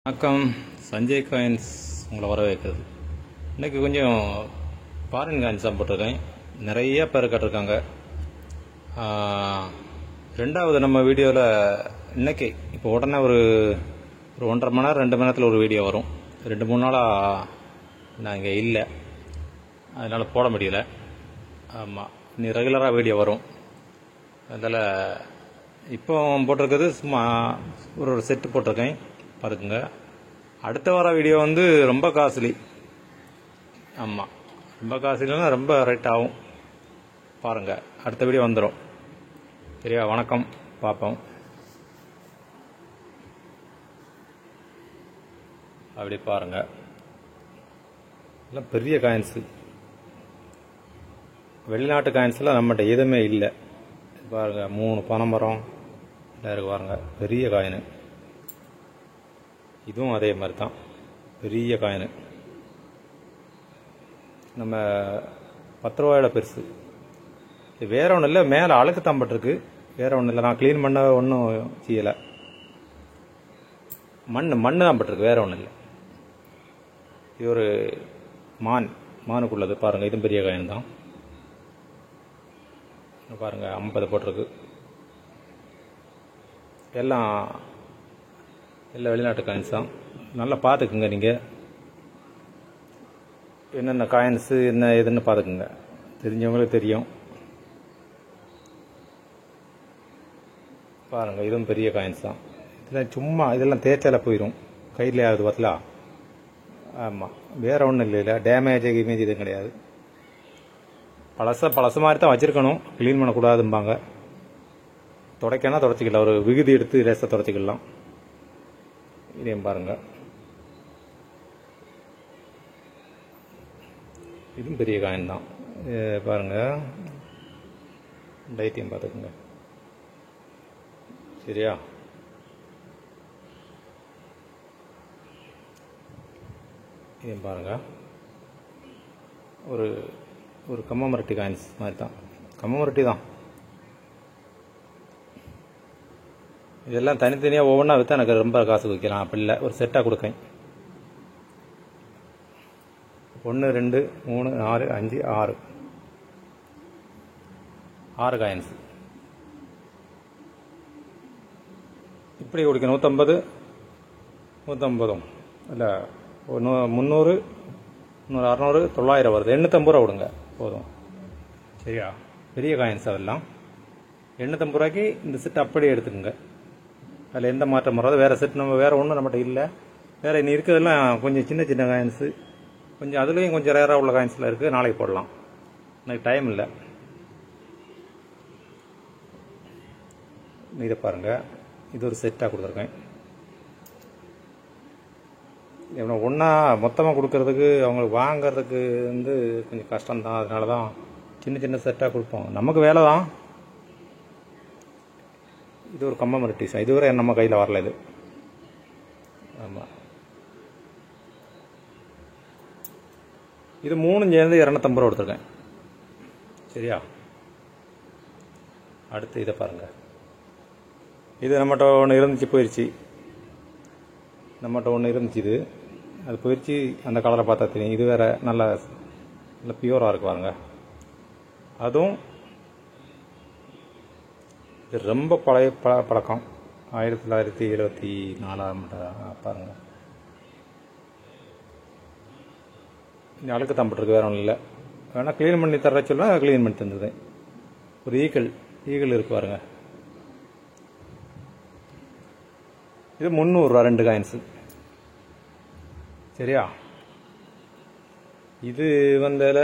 வணக்கம். சஞ்சய் காயின்ஸ் உங்களை வரவேற்கிறது. இன்றைக்கி கொஞ்சம் ஃபாரின் காயின்ஸ் தான் போட்டிருக்கேன். நிறைய பேர் கேட்டிருக்காங்க. ரெண்டாவது நம்ம வீடியோவில் இன்றைக்கி இப்போ உடனே ஒரு 1.5 மணி நேரம் 2 மணி நேரத்தில் ஒரு வீடியோ வரும். 2-3 நாளாக நான் இங்கே இல்லை, அதனால் போட முடியல. ஆமாம், இனி ரெகுலராக வீடியோ வரும். அதில் இப்போ போட்டிருக்கிறது சும்மா ஒரு செட்டு போட்டிருக்கேன், பாருங்க. அடுத்த வர வீடியோ வந்து ரொம்ப காஸ்ட்லி. ஆமாம், ரொம்ப காஸ்ட்லினா ரொம்ப ரேட் ஆகும். பாருங்கள், அடுத்த வீடியோ வந்துடும். சரியா? வணக்கம், பார்ப்போம். அப்படி பாருங்கள், எல்லாம் பெரிய காயின்ஸு. வெளிநாட்டு காயின்ஸ்லாம் நம்மகிட்ட எதுவுமே இல்லை. பாருங்கள், 3 பனைமரம் இருக்கு பாருங்க, பெரிய காயின். இதுவும் அதே மாதிரி தான், பெரிய காயின். நம்ம 10 ரூபாயோட பெருசு. இது வேற ஒன்றும் இல்லை, மேலே அழுக்கு தம்பட்டிருக்கு, வேற ஒன்றும் இல்லை. நான் க்ளீன் பண்ண ஒன்றும் செய்யலை. மண் தான் பட்டிருக்கு, வேற ஒன்றும் இல்லை. இது ஒரு மானுக்குள்ளது பாருங்கள். இதுவும் பெரிய காயின் தான் பாருங்கள். 50 போட்டிருக்கு. எல்லாம் வெளிநாட்டு காயின்ஸ் தான். நல்லா பார்த்துக்குங்க. நீங்கள் என்னென்ன காயின்ஸு என்ன ஏதுன்னு பார்த்துக்குங்க, தெரிஞ்சவங்களுக்கு தெரியும். பாருங்கள், இதுவும் பெரிய காயின்ஸ் தான். இதெல்லாம் சும்மா இதெல்லாம் தேய்ச்சால போயிடும், கையில் ஆகுது பார்த்தலா. ஆமாம், வேறு ஒன்றும் இல்லை, டேமேஜ் இமேஜ் எதுவும் கிடையாது. பழசு மாதிரி தான் வச்சுருக்கணும், க்ளீன் பண்ணக்கூடாதும்பாங்க. துடைக்கனா துடைச்சிக்கலாம், ஒரு விகுதி எடுத்து லேசாக துடைச்சிக்கலாம். இதையும் பாருங்கள், இதுவும் பெரிய காயின் தான். பாருங்கள், டைத்தையும் பார்த்துக்குங்க. சரியா? இதையும் பாருங்கள், ஒரு கம்மமரட்டி காயின்ஸ் மாதிரி தான், கம்மமரட்டி தான். இதெல்லாம் தனித்தனியாக ஒவ்வொன்றா விற்றா எனக்கு ரொம்ப காசு வைக்கலாம். அப்படி இல்லை, ஒரு செட்டாக கொடுக்கேன். 1 2 3 4 5 6 காயின்ஸ். இப்படி கொடுக்க 150 இல்லை, 300 600 900 வருது. 850 ரூபா கொடுங்க போதும். சரியா? பெரிய காயின்ஸ் அதெல்லாம். 850 ரூபாய்க்கு இந்த செட் அப்படியே எடுத்துக்கோங்க. அதில் எந்த மாற்றம் வராது. வேறு செட் நம்ம வேறு ஒன்றும் நம்மகிட்ட இல்லை. வேறு இனி இருக்கிறதெல்லாம் கொஞ்சம் சின்ன காயின்ஸு, கொஞ்சம் அதுலேயும் கொஞ்சம் ரேராக உள்ள காயின்ஸ்லாம் இருக்குது. நாளைக்கு போடலாம், எனக்கு டைம் இல்லை. இதை பாருங்கள், இது ஒரு செட்டாக கொடுத்துருக்கேன். எவ்வளோ ஒன்றா மொத்தமாக கொடுக்கறதுக்கு அவங்களுக்கு வாங்கிறதுக்கு வந்து கொஞ்சம் கஷ்டம்தான். அதனால தான் சின்ன செட்டாக கொடுப்போம். நமக்கு வேலை தான். இது ஒரு கம்மமரட்டி சார், இதுவரை நம்ம கையில் வரல இது. ஆமாம், இது 3 சேர்ந்து 250 ரூபா கொடுத்துருக்கேன். சரியா? அடுத்து இதை பாருங்கள். இது நம்மகிட்ட ஒன்று இருந்துச்சு, போயிடுச்சு. நம்மகிட்ட ஒன்று இருந்துச்சு, இது அது போயிடுச்சு. அந்த கலரை பார்த்தா தெரியும். இது வேறு நல்ல பியூராக இருக்கு பாருங்க. அதுவும் இது ரொம்ப பழைய பழக்கம், 1974 பாருங்கள். இந்த அழுக்கு தம்பிட்டுருக்கு, வேற ஒன்றும் இல்லை. வேணால் க்ளீன் பண்ணி தர சொல்லுவேன், க்ளீன் பண்ணி தந்துடுறேன். ஒரு ஈகிள் இருக்கு பாருங்க. இது 300 ரூபா 2 காயின்ஸு. சரியா? இது வந்ததில்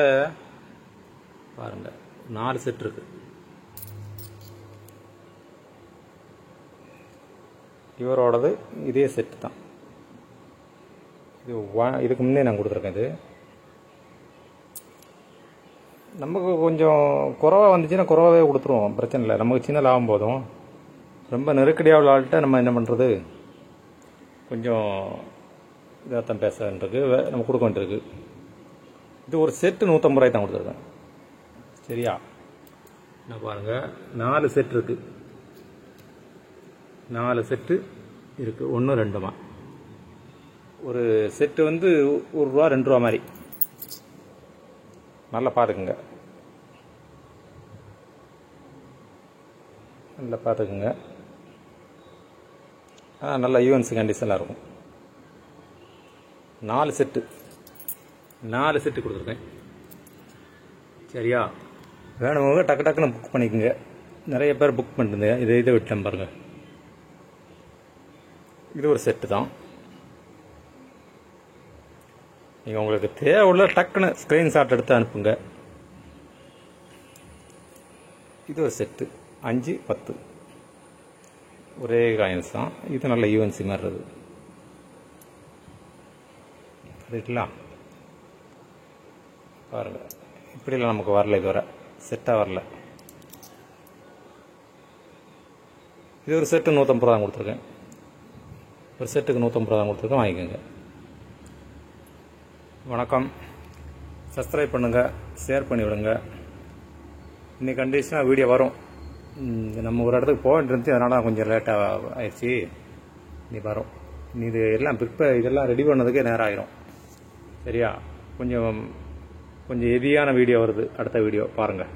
பாருங்க, 4 செட் இருக்கு. இவரோடது இதே செட்டு தான். இதுக்கு முன்னே நான் கொடுத்துருக்கேன். இது நமக்கு கொஞ்சம் குறவாக வந்துச்சுன்னா குறவாகவே கொடுத்துருவோம், பிரச்சனை இல்லை. நமக்கு சின்ன லாபம் போதும். ரொம்ப நெருக்கடியாக உள்ள ஆள்கிட்ட நம்ம என்ன பண்ணுறது, கொஞ்சம் இதாகத்தான் பேச வேண்டியிருக்கு, நம்ம கொடுக்க வேண்டியிருக்கு. இது ஒரு செட்டு 150 ரூபாய் தான் கொடுத்துருக்கேன். சரியா? என்ன பாருங்கள், 4 செட் இருக்குது. 4 செட்டு இருக்குது, 1 2மா. ஒரு செட்டு வந்து ₹1 ₹2 மாதிரி. நல்லா பார்த்துக்குங்க, நல்லா பார்த்துக்குங்க. நல்லா யூஎன்சி கண்டிஷனாக இருக்கும். 4 செட்டு கொடுத்துருக்கேன். சரியா? வேணுமோங்க டக்கு டக்குன்னு புக் பண்ணிக்கோங்க. நிறைய பேர் புக் பண்ணுங்க. இதை விட்டேன் பாருங்கள். இது ஒரு செட்டு தான். நீங்கள் உங்களுக்கு தேவையுள்ள டக்குன்னு ஸ்க்ரீன்ஷாட் எடுத்து அனுப்புங்க. இது ஒரு செட்டு 5, 10 ஒரே காயின்ஸ் தான். இது நல்ல யூஎன்சி மாதிரி இருக்குது. சரிங்களா? பாருங்கள், இப்படிலாம் நமக்கு வரல, இது வர செட்டாக வரல. இது ஒரு செட்டு 150 தான் கொடுத்துருக்கேன். ஒரு செட்டுக்கு 150 தான் கொடுத்துருக்கேன், வாங்கிக்கோங்க. வணக்கம். சப்ஸ்கிரைப் பண்ணுங்கள், ஷேர் பண்ணி விடுங்க. இன்னைக்கு கண்டிஷனாக வீடியோ வரும். நம்ம ஒரு இடத்துக்கு போக வேண்டியிருந்துச்சு, அதனால் கொஞ்சம் லேட்டாக ஆயிடுச்சு. நீ வரும். நீ இது எல்லாம் இதெல்லாம் ரெடி பண்ணதுக்கே நேரம் ஆயிரும். சரியா? கொஞ்சம் ஹெவியான வீடியோ வருது. அடுத்த வீடியோ பாருங்கள்.